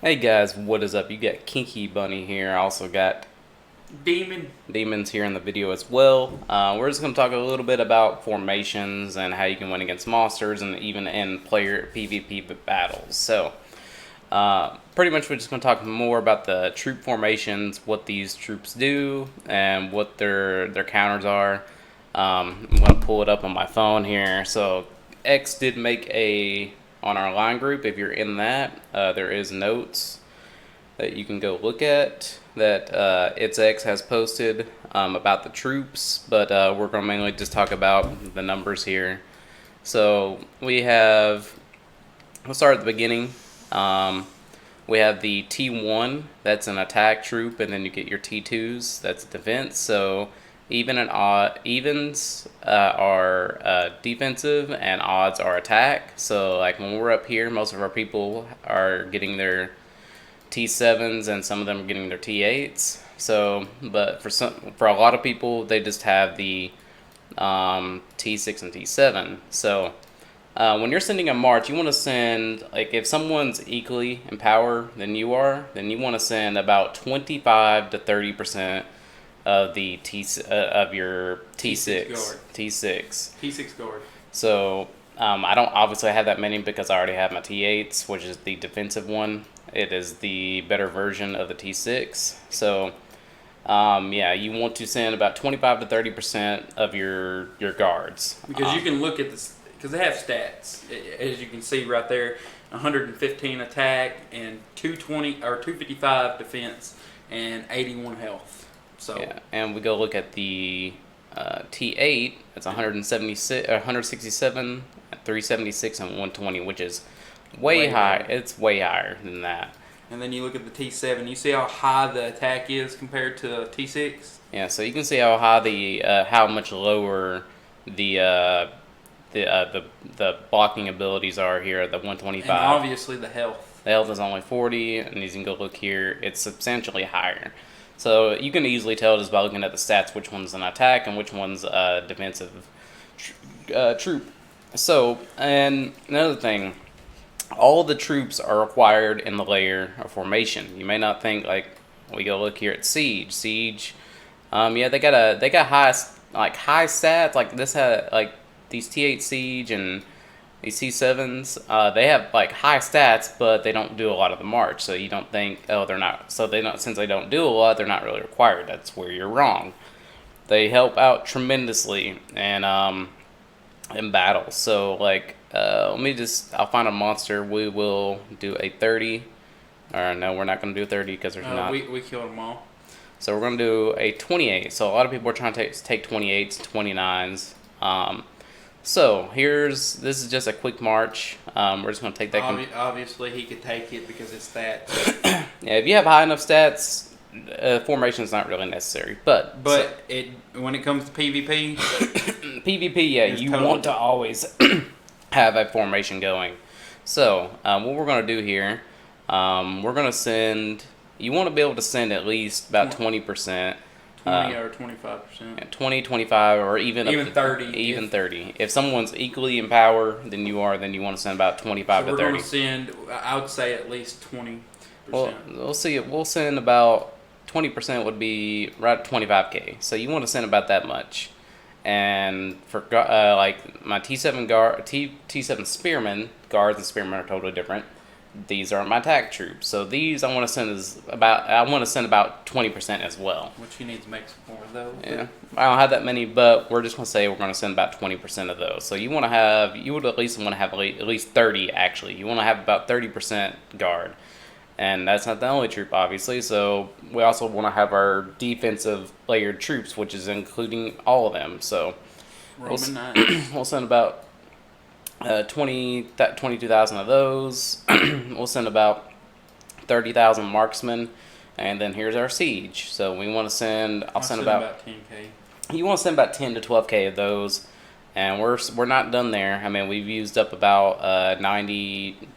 Hey guys, what is up? You got Kinky Bunny here. I also got Demon. Demons here in the video as well. We're just going to talk a little bit about formations and how you can win against monsters and even in player PvP battles. So, pretty much we're just going to talk more about the troop formations, what these troops do, and what their counters are. I'm going to pull it up on my phone here. So, X did make on our line group. If you're in that, there is notes that you can go look at that It's X has posted about the troops, but we're going to mainly just talk about the numbers here. So we'll start at the beginning. We have the T1, that's an attack troop, and then you get your T2s, that's defense. So evens are defensive and odds are attack. So like when we're up here, most of our people are getting their T7s and some of them are getting their T8s. So, but for a lot of people, they just have the T6 and T7. So, when you're sending a march, you want to send, like, if someone's equally in power than you are, then you want to send about 25 to 30% of the of your T6 T6 T6 guard. So I don't obviously have that many because I already have my T8s, which is the defensive one. It is the better version of the T6. So yeah, you want to send about 25 to 30% of your guards. Because you can look at this, because they have stats, as you can see right there, 115 attack and 220 or 255 defense and 81 health. So yeah, and we go look at the T8. It's 176, 167, 376, and 120, which is way high. It's way higher than that. And then you look at the T7. You see how high the attack is compared to T6. Yeah, so you can see how high how much lower the the blocking abilities are here at the 125. And obviously the health. The health is only 40, and you can go look here. It's substantially higher. So you can easily tell just by looking at the stats which one's an attack and which one's a defensive troop. So, and another thing, all the troops are required in the layer of formation. You may not think, like, we go look here at Siege. Siege, yeah, they got high stats. Like this had like these T8 Siege and these C7s, they have like high stats, but they don't do a lot of the march. So you don't think, oh, they're not. So they don't, since they don't do a lot, they're not really required. That's where you're wrong. They help out tremendously in battles. So like, I'll find a monster. We will do a 30. Or no, we're not gonna do a 30 because there's not. We killed them all. So we're gonna do a 28. So a lot of people are trying to take 28s, 29s. So this is just a quick march. We're just gonna take that. Obviously, he could take it because it's that. Yeah, if you have high enough stats, formation is not really necessary. But when it comes to PvP, PvP, yeah, you want to always have a formation going. So what we're gonna do here, we're gonna send. You want to be able to send at least about 20%. 20 or 25%. 20, 25, or even 30. Even 30. If someone's equally in power than you are, then you want to send about 25 to 30. We're going to send, I would say, at least 20%. Well, we'll see. We'll send about 20% would be right at 25k. So you want to send about that much. And for like my T7 spearmen, guards and spearmen are totally different. These are my attack troops. So these I want to send about 20% as well. Which you need to make some more of those. Yeah, I don't have that many, but we're just gonna say we're gonna send about 20% of those. So you would at least want to have at least 30 actually. You want to have about 30% guard, and that's not the only troop obviously. So we also want to have our defensive layered troops, which is including all of them. So we'll send about 22,000 of those. We'll send about 30,000 marksmen, and then here's our siege. So we want to send. I'll send about 10k. You want to send about 10 to 12k of those, and we're not done there. I mean, we've used up about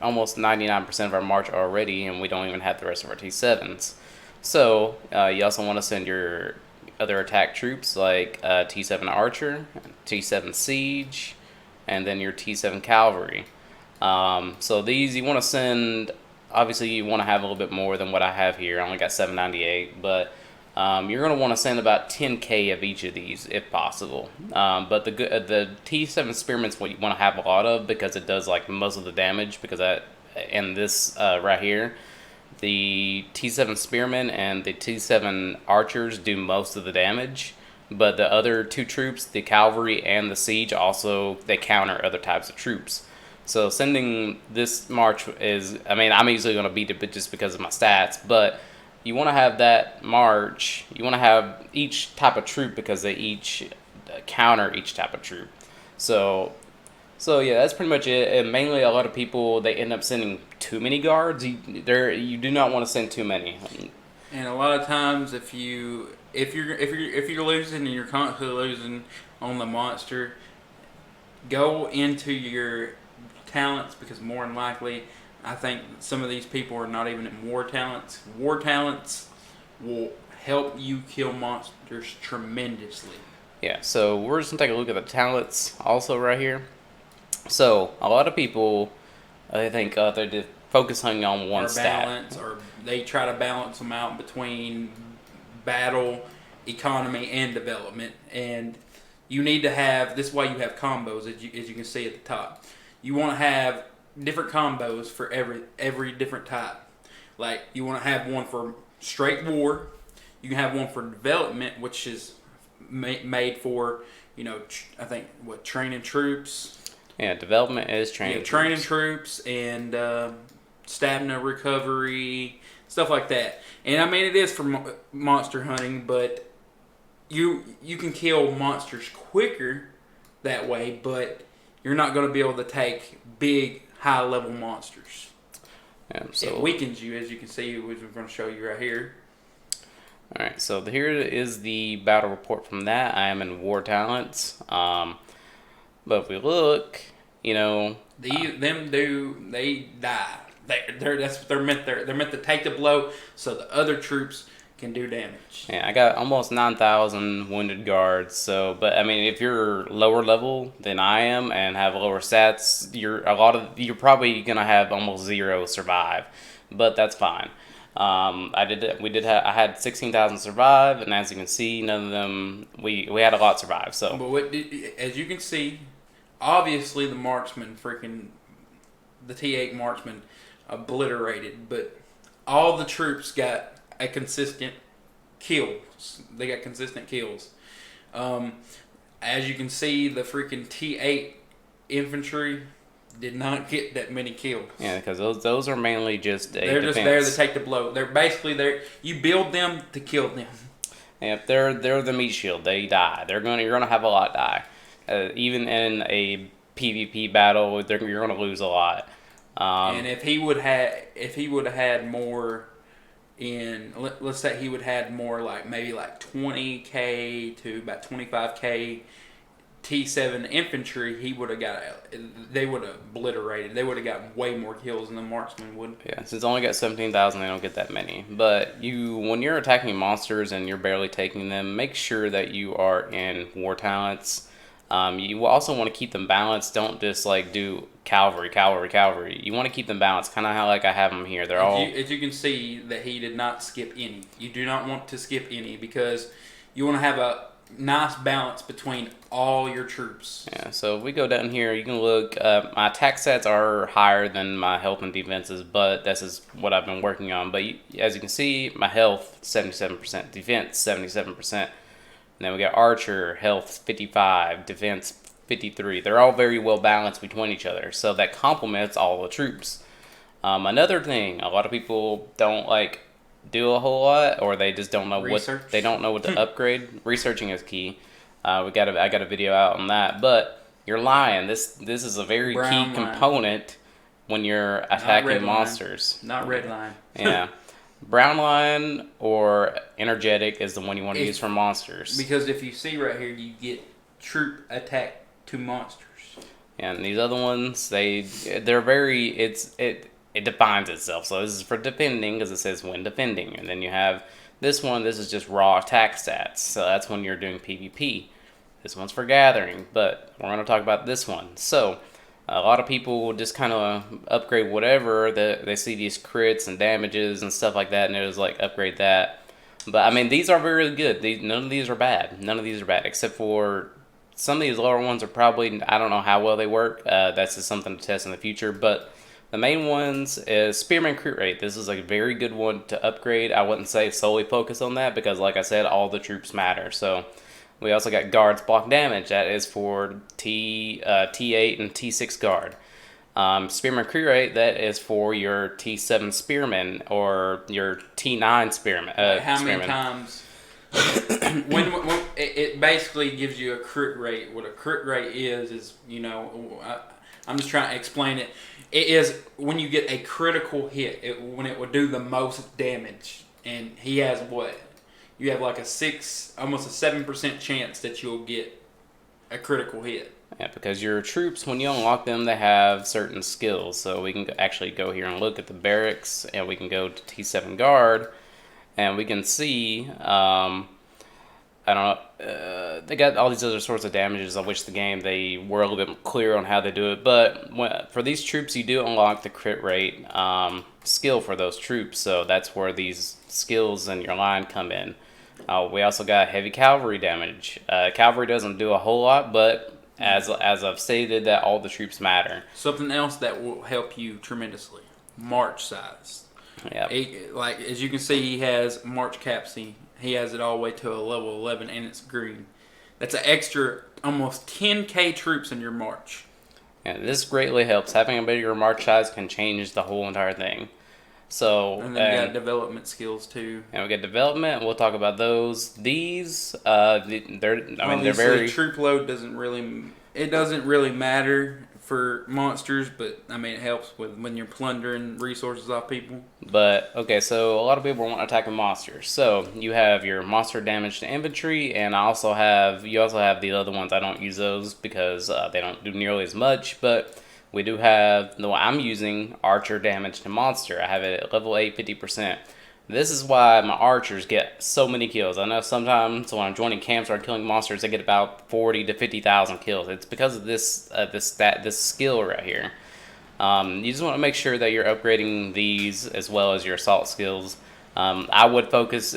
almost 99% of our march already, and we don't even have the rest of our T7s. So you also want to send your other attack troops like T7 Archer, T7 Siege, and then your T7 Cavalry. So these you want to send obviously you want to have a little bit more than what I have here. I only got 798, but you're going to want to send about 10k of each of these if possible. But the T7 Spearmint's what you want to have a lot of because it does like most of the damage. Because and this right here, the T7 Spearmen and the T7 Archers do most of the damage. But the other two troops, the Cavalry and the Siege, also they counter other types of troops. So sending this march is, I mean, I'm easily going to beat it just because of my stats, but you want to have that march, you want to have each type of troop because they each counter each type of troop. So yeah, that's pretty much it. And mainly a lot of people, they end up sending too many guards. You do not want to send too many. And a lot of times, if you're losing and you're constantly losing on the monster, go into your talents, because more than likely, I think some of these people are not even in war talents. War talents will help you kill monsters tremendously. Yeah, so we're just going to take a look at the talents also right here. So, a lot of people, I think, they're just focusing on one stat. Or they try to balance them out between battle, economy, and development. And you need to have, this is why you have combos, as you can see at the top. You want to have different combos for every different type. Like, you want to have one for straight war. You can have one for development, which is made for, I think, training troops. Yeah, development is training. Yeah, training troops and stamina recovery, stuff like that. And I mean, it is for monster hunting, but you can kill monsters quicker that way, but you're not going to be able to take big, high-level monsters. Yeah, so it weakens you, as you can see, which we're going to show you right here. All right, so here is the battle report from that. I am in war talents. But if we look, they die. They're meant to take the blow so the other troops can do damage. Yeah, I got almost 9,000 wounded guards. So, but I mean, if you're lower level than I am and have lower stats, you're probably gonna have almost zero survive. But that's fine. I had 16,000 survive, and as you can see, none of them we had a lot survive. So, but as you can see, obviously the marksman, the T8 marksman, obliterated. But all the troops got a consistent kills. They got consistent kills. As you can see, the freaking T8 infantry did not get that many kills. Yeah, because those are mainly just they're defense. Just there to take the blow. They're basically there. You build them to kill them. Yeah, if they're the meat shield, they die. You're gonna have a lot die. Even in a PvP battle, you're gonna lose a lot. And if he would have had more in, let's say he would have had more, like maybe like 20k to about 25k T7 infantry, they would have obliterated. They would have gotten way more kills than the marksman would. Yeah, since it's only got 17,000, they don't get that many. But when you're attacking monsters and you're barely taking them, make sure that you are in war talents. You also want to keep them balanced. Don't just do cavalry. You want to keep them balanced, kind of how I have them here. They're as you can see that he did not skip any. You do not want to skip any because you want to have a nice balance between all your troops. Yeah, so if we go down here, you can look. My attack stats are higher than my health and defenses, but this is what I've been working on. But as you can see, my health 77%, defense 77%. And then we got Archer, health 55, defense 53. They're all very well balanced between each other, so that complements all the troops. Another thing, a lot of people don't do a whole lot, or they just don't know what to upgrade. Researching is key. I got a video out on that. But your lion, this is a very key component when you're attacking monsters. Not red lion. Yeah. Brown lion or energetic is the one you want to use for monsters. Because if you see right here, you get troop attack to monsters. And these other ones, they're very it defines itself. So this is for defending because it says when defending, and then you have this one. This is just raw attack stats. So that's when you're doing PvP. This one's for gathering, but we're going to talk about this one. So A lot of people will just kind of upgrade whatever that they see these crits and damages and stuff like that, and it was like upgrade that. But I mean, these are very good. None of these are bad. None of these are bad, except for some of these lower ones are probably, I don't know how well they work. That's just something to test in the future. But the main ones is Spearman Crit Rate. This is a very good one to upgrade. I wouldn't say solely focus on that because, like I said, all the troops matter. So we also got Guards Block Damage. That is for T8 and T6 Guard. Spearman Crit Rate, that is for your T7 Spearman or your T9 Spearman. How Spearman. many times? when it basically gives you a crit rate. What a crit rate is I'm just trying to explain it. It is when you get a critical hit, when it would do the most damage. And he has what? You have like almost a 7% chance that you'll get a critical hit. Yeah, because your troops, when you unlock them, they have certain skills. So we can actually go here and look at the barracks, and we can go to T7 Guard, and we can see, I don't know, they got all these other sorts of damages. I wish the game they were a little bit clear on how they do it. But for these troops, you do unlock the crit rate skill for those troops. So that's where these skills in your line come in. We also got heavy cavalry damage. Cavalry doesn't do a whole lot, but as I've stated, that all the troops matter. Something else that will help you tremendously: march size. Yeah. Like as you can see, he has March Capsy. He has it all the way to a level 11, and it's green. That's an extra almost 10k troops in your march. Yeah, this greatly helps. Having a bigger march size can change the whole entire thing. So And then you got development skills too. And we get development. We'll talk about those. These, they're very. Troop load doesn't really matter for monsters, but I mean it helps with when you're plundering resources off people. But okay, so a lot of people want attacking monsters. So you have your monster damage to infantry, and you also have the other ones. I don't use those because they don't do nearly as much, but we do have the one I'm using, archer damage to monster. I have it at level 8, 50%. This is why my archers get so many kills. I know sometimes when I'm joining camps or killing monsters, they get about 40 to 50,000 kills. It's because of this skill right here. You just want to make sure that you're upgrading these as well as your assault skills. I would focus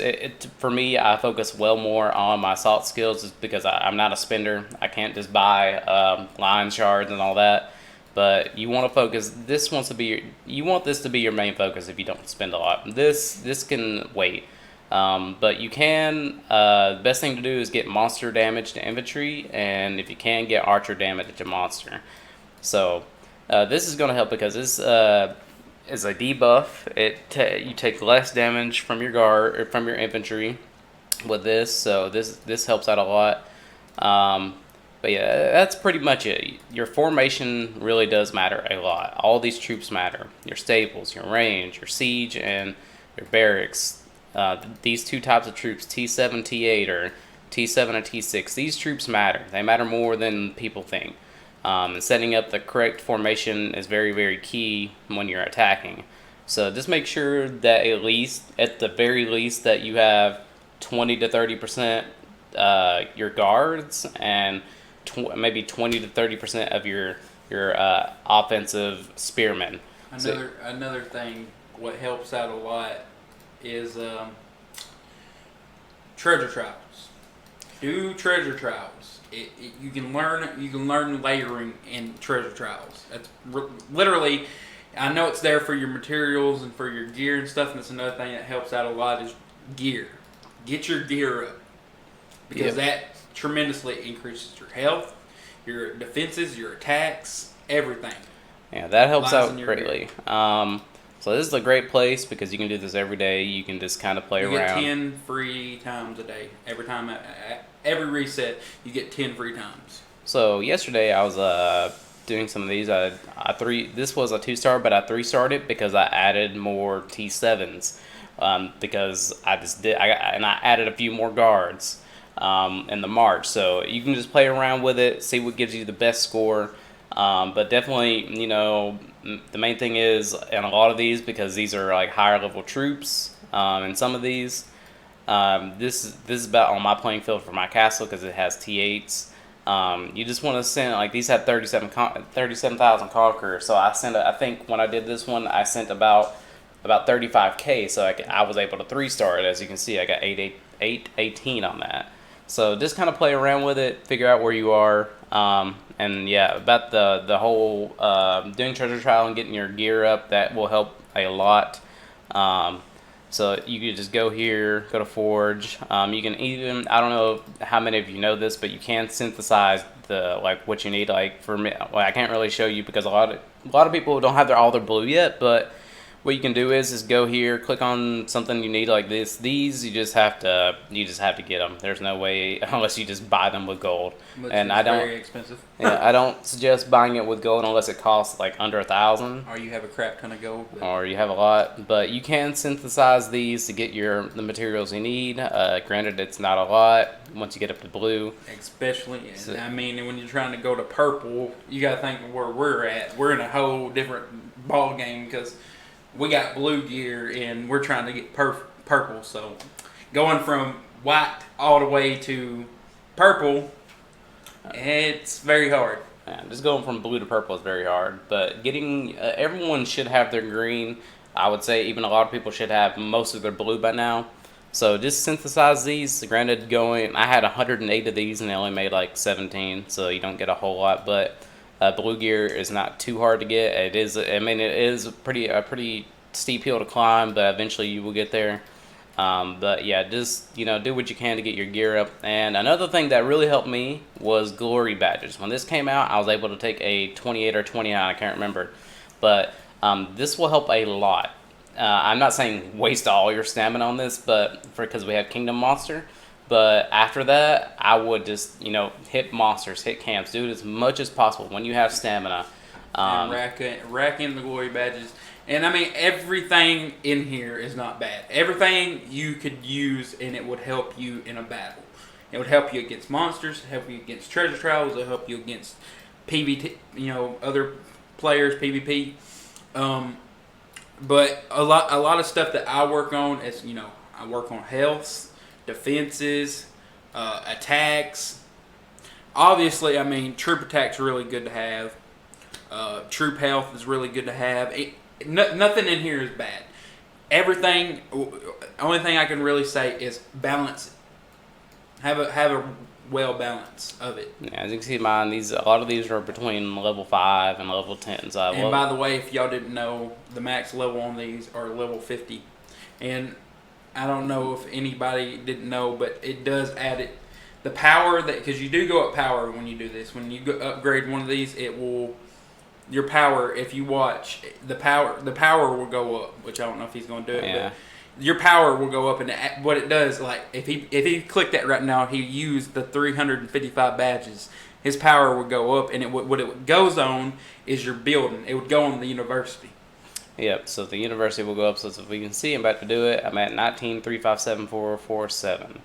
for me. I focus well more on my assault skills just because I'm not a spender. I can't just buy line shards and all that. But you want to focus. You want this to be your main focus if you don't spend a lot. This can wait, but you can. The best thing to do is get monster damage to infantry, and if you can, get archer damage to monster. So this is going to help because this is a debuff. You take less damage from your guard or from your infantry with this. So this helps out a lot. But yeah, that's pretty much it. Your formation really does matter a lot. All these troops matter. Your staples, your range, your siege, and your barracks. These two types of troops, T7, T8, or T7 and T6, these troops matter. They matter more than people think. And setting up the correct formation is very, very key when you're attacking. So just make sure that at the very least, that you have 20 to 30% your guards and maybe 20 to 30% of your offensive spearmen. Another thing, what helps out a lot is treasure trials. Do treasure trials. You can learn layering in treasure trials. That's literally. I know it's there for your materials and for your gear and stuff, and that's another thing that helps out a lot is gear. Get your gear up because that tremendously increases your health, your defenses, your attacks, everything. Yeah, that helps out greatly. So this is a great place because you can do this every day. You can just kind of play around. You get 10 free times a day. Every reset, you get 10 free times. So yesterday I was doing some of these. This was a 2-star, but I 3-starred it because I added more T7s. Because I added a few more guards. In the march, so you can just play around with it, see what gives you the best score. But definitely, the main thing is in a lot of these, because these are like higher level troops. In some of these, this is about on my playing field for my castle because it has T8s. You just want to send, like, these had 37,000 conquerors. So I sent, I think when I did this one, I sent about 35K. So I was able to 3-star it. As you can see, I got 818 on that. So just kind of play around with it, figure out where you are. And yeah, about the whole doing treasure trial and getting your gear up, that will help a lot. So you could just go here, go to Forge. You can even, I don't know how many of you know this, but you can synthesize what you need. Like for me, well, I can't really show you because a lot of people don't have all their blue yet. But what you can do is go here, click on something you need like this. These you just have to get them. There's no way unless you just buy them with gold. Which and is I don't. very expensive. Yeah, I don't suggest buying it with gold unless it costs like under 1,000. Or you have a crap ton of gold. Or you have a lot, but you can synthesize these to get the materials you need. Granted, it's not a lot once you get up to blue. Especially, I mean, when you're trying to go to purple, you got to think where we're at. We're in a whole different ball game because we got blue gear and we're trying to get purple. So going from white all the way to purple, it's very hard. Yeah, just going from blue to purple is very hard, but getting everyone should have their green. I would say even a lot of people should have most of their blue by now. So just synthesize these. Granted, I had 108 of these and they only made like 17, so you don't get a whole lot. But blue gear is not too hard to get. It is. I mean, it is a pretty steep hill to climb, but eventually you will get there. But yeah, just do what you can to get your gear up. And another thing that really helped me was glory badges. When this came out, I was able to take a 28 or 29, I can't remember, but this will help a lot. I'm not saying waste all your stamina on this, but because we have Kingdom Monster. But after that, I would just hit monsters, hit camps, do it as much as possible when you have stamina. And rack in the glory badges. And I mean, everything in here is not bad. Everything you could use, and it would help you in a battle. It would help you against monsters, help you against treasure trials, it'll help you against PvP, other players, PvP. But a lot of stuff that I work on is, I work on health, defenses, attacks. Obviously, I mean, troop attack's really good to have. Troop health is really good to have. Nothing in here is bad. Everything. Only thing I can really say is balance it. Have a well balance of it. Yeah, as you can see, a lot of these are between level 5 and level 10. So and by the way, if y'all didn't know, the max level on these are level 50, and I don't know if anybody didn't know, but it does add it. The power because you do go up power when you do this. When you upgrade one of these, it will. Your power, if you watch, the power will go up, which I don't know if he's going to do it, yeah. But your power will go up, and what it does, like, if he clicked that right now, he used the 355 badges, his power would go up, and what it goes on is your building. It would go on the university. Yep, so the university will go up, so if we can see, I'm about to do it. I'm at 19,357,447.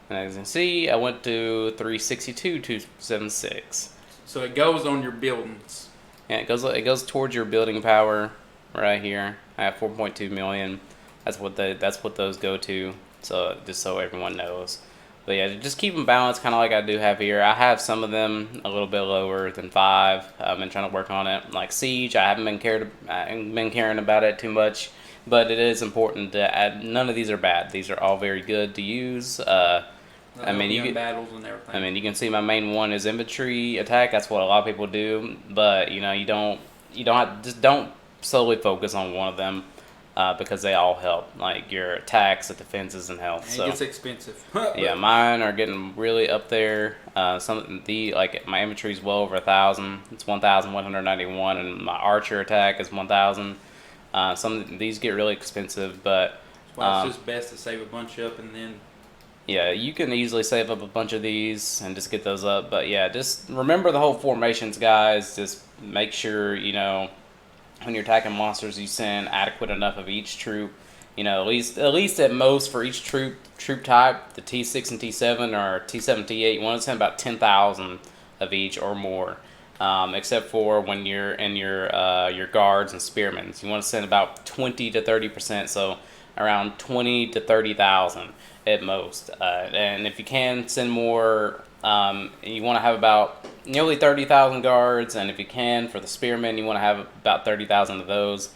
And as you can see, I went to 362,276. So it goes on your buildings. Yeah, it goes towards your building power right here. I have 4.2 million. That's what those go to. So just so everyone knows. But yeah, just keep them balanced, kind of like I do have here. I have some of them a little bit lower than 5. I've been trying to work on it. Like Siege, I haven't been caring about it too much. But it is important to add. None of these are bad. These are all very good to use. I mean, battles and everything. I mean, you can see my main one is infantry attack. That's what a lot of people do, but you don't solely focus on one of them because they all help, like your attacks, the defenses, and health. And it gets expensive. Yeah, mine are getting really up there. My infantry is well over 1,000. It's 1,191, and my archer attack is 1,000. Some of these get really expensive, but that's why it's just best to save a bunch up and then. Yeah, you can easily save up a bunch of these and just get those up. But yeah, just remember the whole formations, guys. Just make sure, when you're attacking monsters, you send adequate enough of each troop. At least at most for each troop type, the T6 and T7 or T7, T8, you want to send about 10,000 of each or more. except for when you're in your guards and spearmen. You want to send about 20 to 30%, so around 20 to 30,000 at most. And if you can send more, you want to have about nearly 30,000 guards, and if you can for the spearmen, you want to have about 30,000 of those,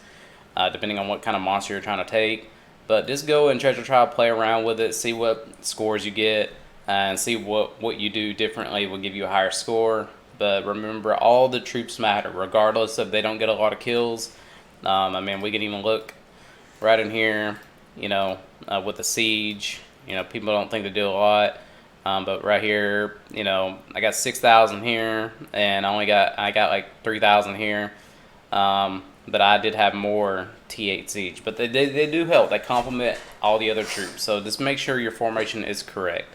depending on what kind of monster you're trying to take. But just go and treasure trial, play around with it, see what scores you get, and see what you do differently will give you a higher score. But remember, all the troops matter, regardless if they don't get a lot of kills. I mean, we can even look right in here, with the siege. People don't think they do a lot, but right here, I got 6,000 here, and I got like 3,000 here. But I did have more T8 siege, but they do help. They complement all the other troops. So just make sure your formation is correct.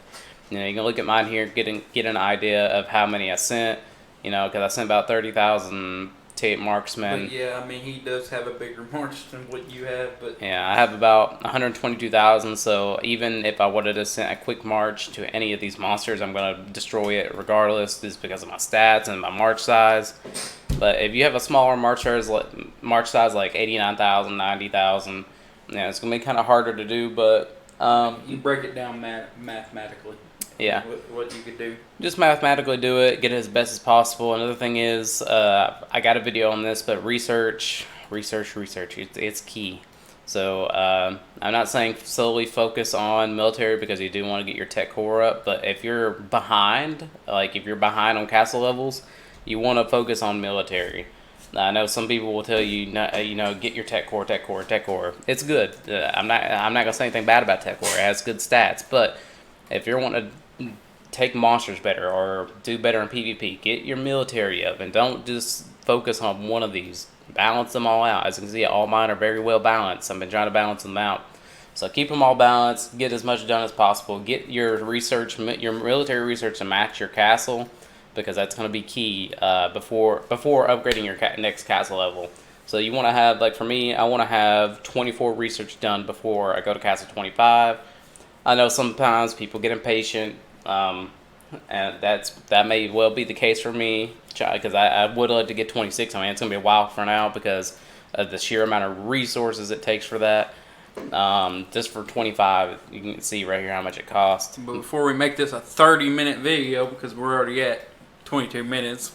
You can look at mine here, get an idea of how many I sent. Because I sent about 30,000 T8 marksmen. But yeah, I mean, he does have a bigger march than what you have. But yeah, I have about 122,000. So even if I wanted to send a quick march to any of these monsters, I'm going to destroy it regardless, just because of my stats and my march size. But if you have a smaller march size like 89,000, 90,000, it's going to be kind of harder to do. But you break it down mathematically. Yeah. What you could do. Just mathematically do it, get it as best as possible. Another thing is, I got a video on this, but research. It's key. So I'm not saying solely focus on military, because you do want to get your tech core up. But if you're behind, on castle levels, you want to focus on military. I know some people will tell you, get your tech core. It's good. I'm not gonna say anything bad about tech core. It has good stats, but if you're wanting to take monsters better or do better in PvP, get your military up, and don't just focus on one of these. Balance them all out. As you can see, all mine are very well balanced. I've been trying to balance them out. So keep them all balanced. Get as much done as possible. Get your military research to match your castle, because that's going to be key before upgrading your next castle level. So you want to have, like for me, I want to have 24 research done before I go to castle 25. I know sometimes people get impatient, and that may well be the case for me, because I would like to get 26. I mean, it's going to be a while for now because of the sheer amount of resources it takes for that. Just for 25, you can see right here how much it costs. But before we make this a 30-minute video, because we're already at 22 minutes,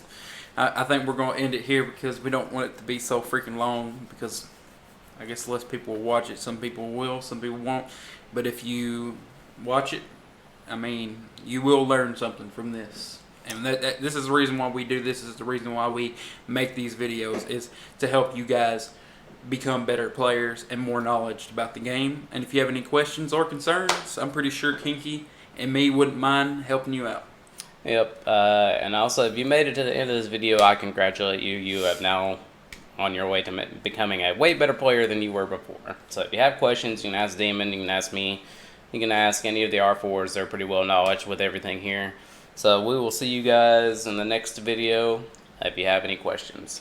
I think we're going to end it here, because we don't want it to be so freaking long, because I guess less people will watch it. Some people will, some people won't. But if you watch it, I mean, you will learn something from this. And this is the reason why we do this. This is the reason why we make these videos, is to help you guys become better players and more knowledge about the game. And if you have any questions or concerns, I'm pretty sure Kinky and me wouldn't mind helping you out. Yep. And also, if you made it to the end of this video, I congratulate you. You have now on your way to becoming a way better player than you were before. So if you have questions, you can ask Damon, you can ask me, you can ask any of the R4s. They're pretty well knowledge with everything here. So we will see you guys in the next video if you have any questions.